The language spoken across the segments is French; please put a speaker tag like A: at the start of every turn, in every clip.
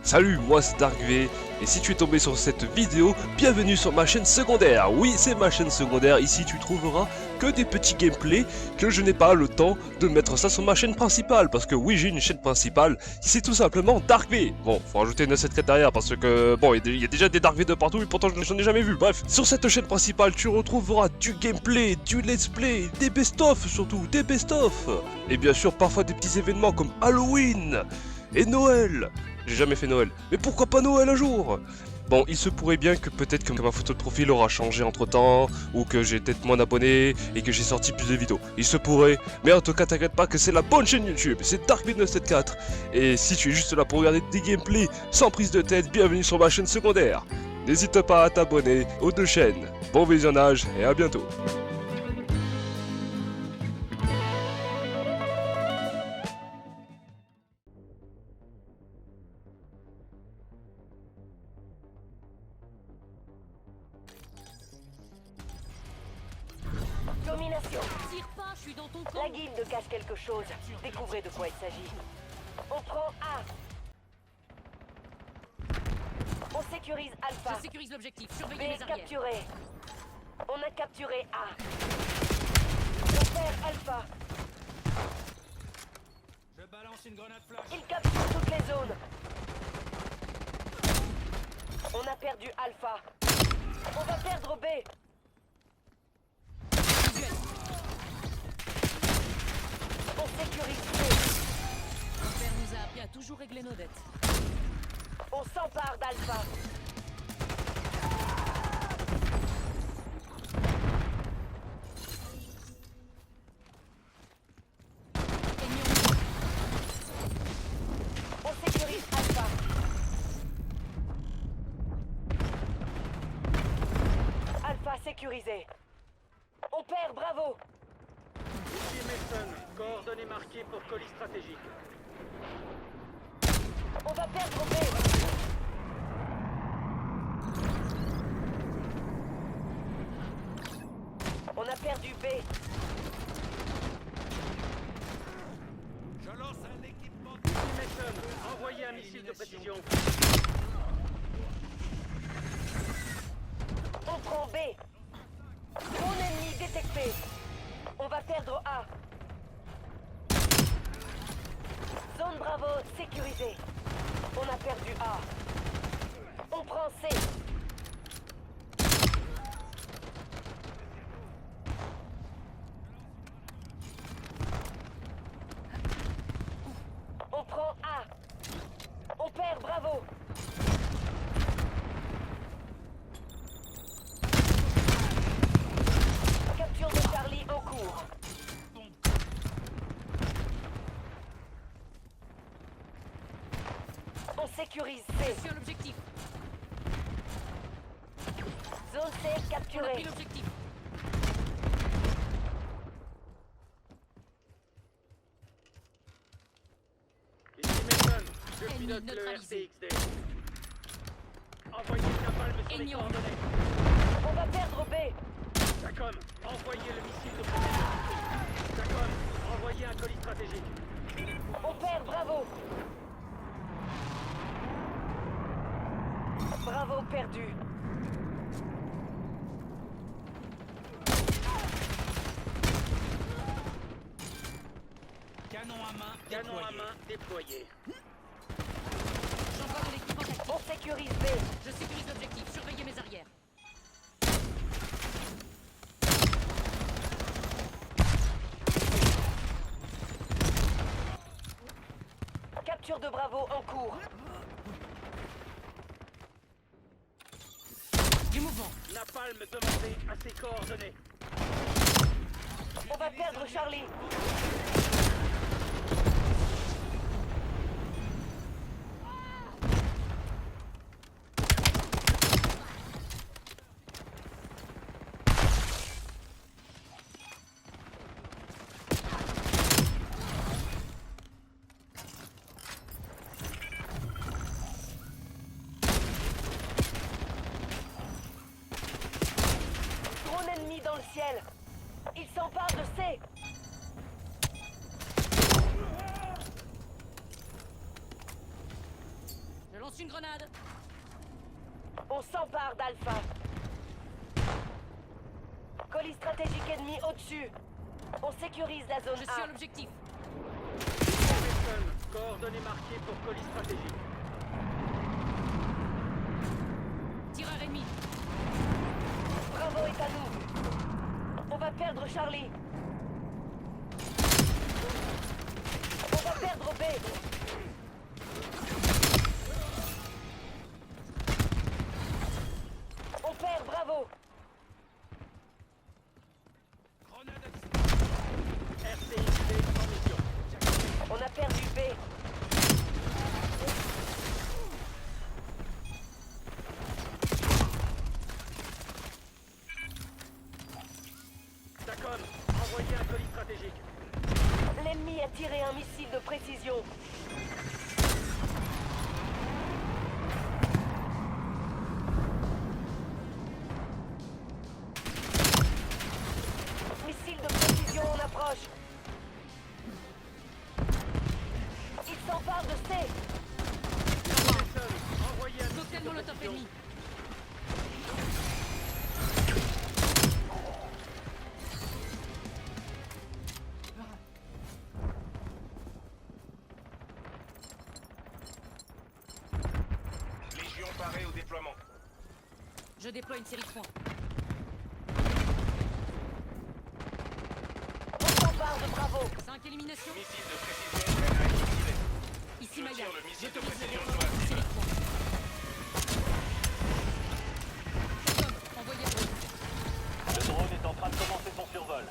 A: Salut, moi c'est DarkV, et si tu es tombé sur cette vidéo, bienvenue sur ma chaîne secondaire. Oui, c'est ma chaîne secondaire, ici tu trouveras que des petits gameplays que je n'ai pas le temps de mettre ça sur ma chaîne principale. Parce que oui, j'ai une chaîne principale, c'est tout simplement DarkV. Bon, faut rajouter une secrétariat parce que, bon, il y a déjà des DarkV de partout, et pourtant je n'en ai jamais vu. Bref, sur cette chaîne principale, tu retrouveras du gameplay, du let's play, des best-of surtout, des best-of. Et bien sûr, parfois des petits événements comme Halloween et Noël. J'ai jamais fait Noël. Mais pourquoi pas Noël un jour? Bon, il se pourrait bien que peut-être que ma photo de profil aura changé entre temps, ou que j'ai peut-être moins d'abonnés, et que j'ai sorti plus de vidéos. Il se pourrait, mais en tout cas t'inquiète pas que c'est la bonne chaîne YouTube, c'est DarkV974. Et si tu es juste là pour regarder des gameplays sans prise de tête, bienvenue sur ma chaîne secondaire. N'hésite pas à t'abonner aux deux chaînes. Bon visionnage et à bientôt.
B: Domination.
C: Tire pas, je suis dans ton camp.
B: La guilde cache quelque chose. Découvrez de quoi il s'agit. On prend A. On sécurise Alpha.
C: Je sécurise l'objectif,
B: B
C: surveillez les arrières.
B: capturé. On a capturé A. On perd Alpha.
D: Je balance une grenade flash.
B: Il capture toutes les zones. On a perdu Alpha. On va perdre B. On sécurise B.
C: Mon père nous a appris à toujours régler nos dettes.
B: On s'empare d'Alpha.
C: Ennemi en vue.
B: On sécurise Alpha. Alpha sécurisé. On perd Bravo.
D: Ici Mason, coordonnées marquées pour colis stratégique.
B: On va perdre B. On a perdu B.
D: Je lance un équipement. Ici Mason, envoyez un missile de précision.
B: On prend B. Mon ennemi détecté. On va perdre A. Zone Bravo sécurisée. On a perdu A. On prend C. On prend A. On perd Bravo. Capture de Charlie en cours. On sécurise C.
C: Je suis à l'objectif.
B: Zone C
C: On a pris
B: capturée.
C: l'objectif.
D: Ici Mason, je
C: Ennemi
D: pilote le
C: neutralisé.
D: RCXD. Envoyez une napalm sur les
C: Ennemi en vue.
D: coordonnées.
B: On va perdre B.
D: Dacom, envoyez le missile de précision. Dacom, envoyez un colis stratégique.
B: On perd Bravo. Bravo perdu.
D: Canon à main déployé.
C: J'envoie de l'équipement tactique.
B: On sécurise B.
C: Je sécurise l'objectif, surveillez mes arrières.
B: Capture de Bravo en cours.
C: Du mouvement.
D: Napalm demandé à ses coordonnées.
B: On va perdre Charlie. Drone ennemi dans le ciel. Il s'empare de C.
C: Lance une grenade.
B: On s'empare d'Alpha. Colis stratégique ennemi au-dessus. On sécurise la zone
C: Je suis à
B: A.
C: l'objectif.
D: Mason, coordonnées marquées pour colis stratégique.
C: Tireur ennemi.
B: Bravo est à nous. On va perdre Charlie. On va perdre B. On perd Bravo.
D: RCXD en mission.
B: On a perdu B.
D: TACOM, envoyez un colis stratégique.
B: L'ennemi a tiré un missile de précision. Missile de précision en approche. Il s'empare de C.
D: Mason, envoyez un
C: Cocktail
D: missile de
C: molotov
D: précision.
C: ennemi.
E: Légion parée au déploiement.
C: Je déploie une série de points.
B: On s'empare de Bravo.
C: 5 éliminations.
E: Missile de précision prêt à être activé.
C: Ici
E: Je
C: Maya.
E: tire le missile de
C: J'autorise le
E: précision
C: déploiement d'une
E: sur la
C: série de points. Tom, envoyez le drone.
F: Le drone est en train de commencer son survol.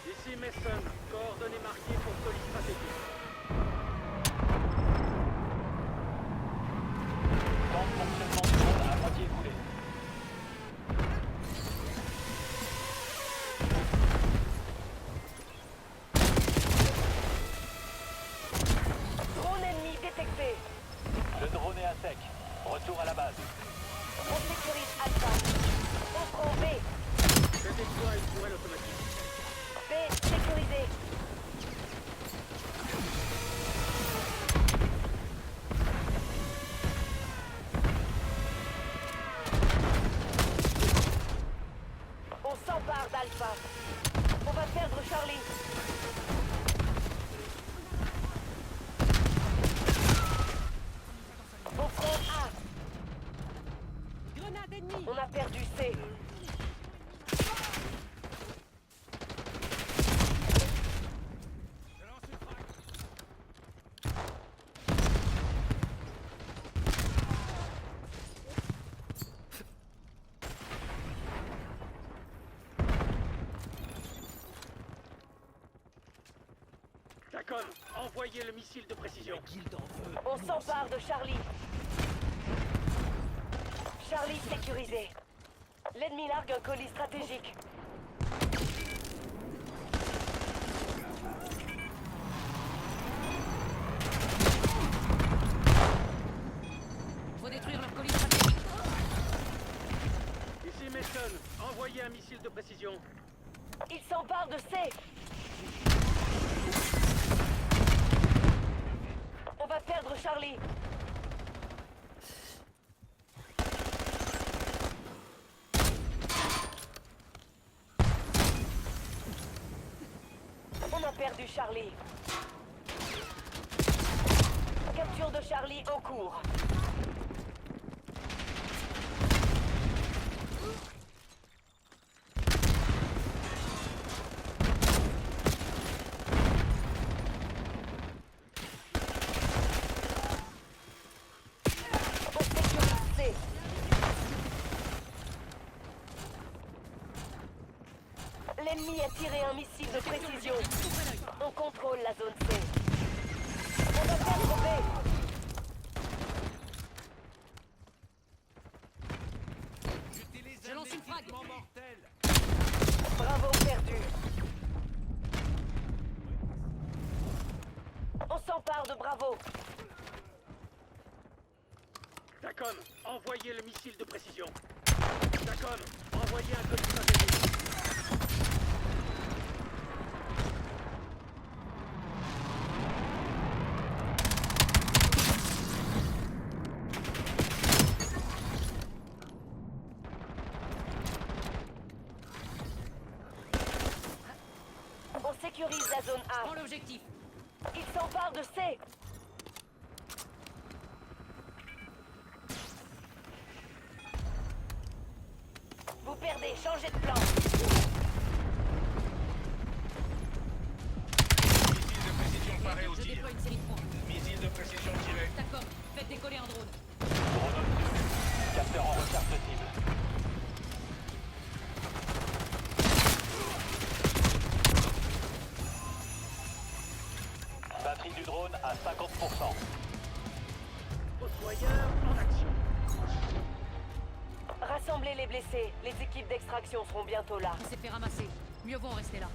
D: Ici Mason, coordonnées marquées pour colis stratégique.
F: Temps de fonctionnement du drone à moitié écoulé.
B: Drone ennemi détecté.
F: Le drone est à sec. Retour à la base.
B: On sécurise Alpha. On prend B.
D: Je déploie une tourelle automatique.
B: B sécurisé. On s'empare d'Alpha. On va perdre Charlie. On prend A.
C: Grenade ennemie.
B: On a perdu C.
D: TACOM, envoyez le missile de précision.
B: On s'empare de Charlie. Charlie sécurisé. L'ennemi largue un colis stratégique.
C: Faut détruire leur colis stratégique.
D: Ici Mason, envoyez un missile de précision.
B: Il s'empare de C. On va perdre Charlie. On a perdu Charlie. Capture de Charlie en cours. On sécurise C. L'ennemi a tiré un missile de précision. On contrôle la zone C. On va perdre B.
C: Je lance une frag.
B: Bravo perdu. On s'empare de Bravo.
D: TACOM, envoyez le missile de précision. TACOM, envoyez un colis stratégique.
B: la zone
C: Prends
B: A.
C: l'objectif.
B: Ils s'emparent de C. Vous perdez, changez de plan.
E: Missile de précision paré au
C: Je
E: tir.
C: déploie une série de points.
E: Missile de précision tiré.
C: D'accord. Faites décoller un drone.
F: Drone obtenu. Capteur en recherche de cible. Batterie du drone à 50%.
D: Fossoyeur en action.
B: Rassemblez les blessés. Les équipes d'extraction seront bientôt là.
C: On s'est fait ramasser. Mieux vaut en rester là.